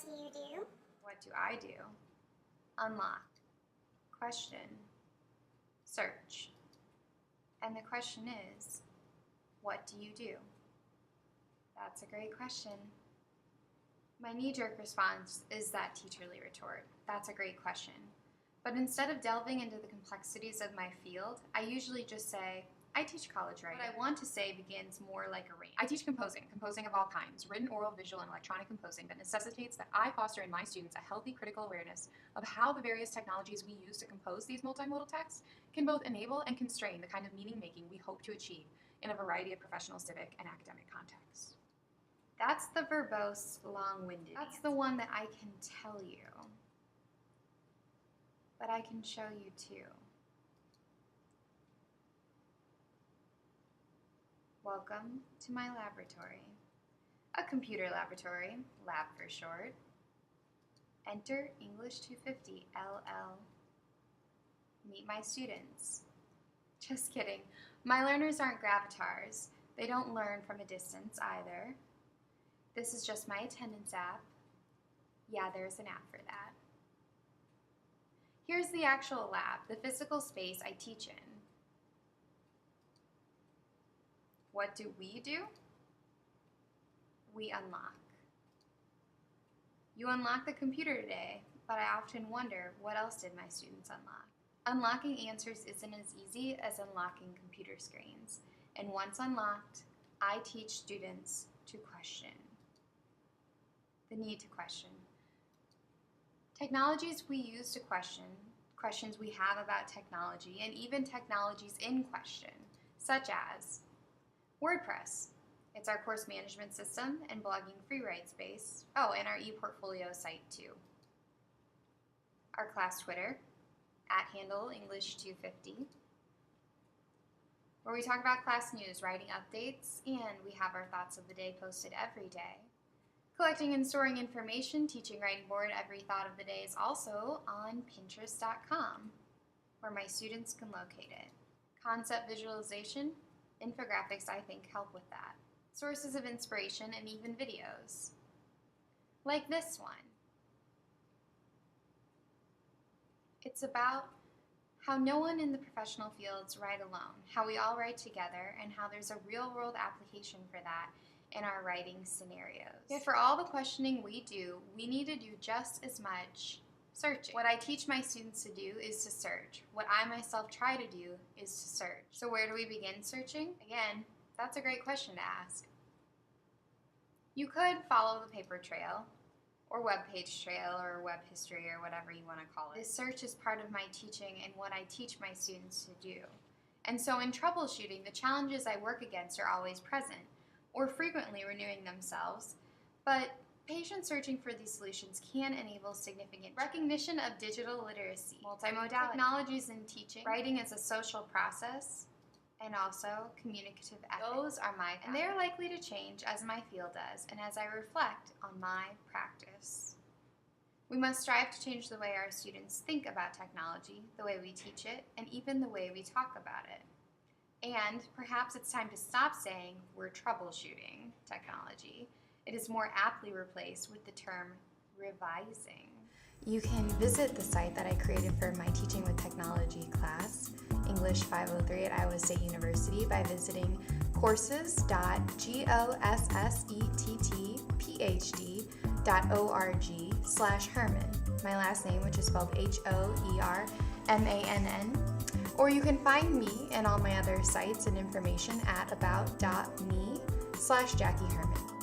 do you do? What do I do? Unlock, question, search. And the question is, what do you do? That's a great question. My knee-jerk response is that teacherly retort. That's a great question. But instead of delving into the complexities of my field, I usually just say, I teach college writing. What I want to say begins more like a range. I teach composing of all kinds, written, oral, visual, and electronic composing that necessitates that I foster in my students a healthy critical awareness of how the various technologies we use to compose these multimodal texts can both enable and constrain the kind of meaning-making we hope to achieve in a variety of professional, civic, and academic contexts. That's the verbose, long-winded. That's the one that I can tell you, but I can show you too. Welcome to my laboratory. A computer laboratory, lab for short. Enter English 250 LL. Meet my students. Just kidding. My learners aren't gravatars. They don't learn from a distance either. This is just my attendance app. Yeah, there's an app for that. Here's the actual lab, the physical space I teach in. What do? We unlock. You unlock the computer today, but I often wonder, what else did my students unlock? Unlocking answers isn't as easy as unlocking computer screens. And once unlocked, I teach students to question. The need to question. Technologies we use to question, questions we have about technology, and even technologies in question, such as WordPress. It's our course management system and blogging free write space. Oh, and our ePortfolio site too. Our class Twitter, @handle English250, where we talk about class news, writing updates, and we have our thoughts of the day posted every day. Collecting and storing information, teaching writing board, every thought of the day is also on Pinterest.com, where my students can locate it. Concept visualization, infographics I think help with that. Sources of inspiration and even videos. Like this one. It's about how no one in the professional fields write alone, how we all write together, and how there's a real-world application for that in our writing scenarios. Yet for all the questioning we do, we need to do just as much searching. What I teach my students to do is to search. What I myself try to do is to search. So where do we begin searching? Again, that's a great question to ask. You could follow the paper trail, or web page trail, or web history, or whatever you want to call it. This search is part of my teaching and what I teach my students to do. And so in troubleshooting, the challenges I work against are always present, or frequently renewing themselves, but patient searching for these solutions can enable significant recognition of digital literacy, multimodality, technologies in teaching, writing as a social process, and also communicative ethics. Those are my and they are likely to change as my field does and as I reflect on my practice. We must strive to change the way our students think about technology, the way we teach it, and even the way we talk about it. And perhaps it's time to stop saying we're troubleshooting technology. It is more aptly replaced with the term revising. You can visit the site that I created for my Teaching with Technology class, English 503 at Iowa State University, by visiting courses.glssettphd.org/Hoermann, my last name, which is spelled Hoermann. Or you can find me and all my other sites and information at about.me/Jackie Hoermann.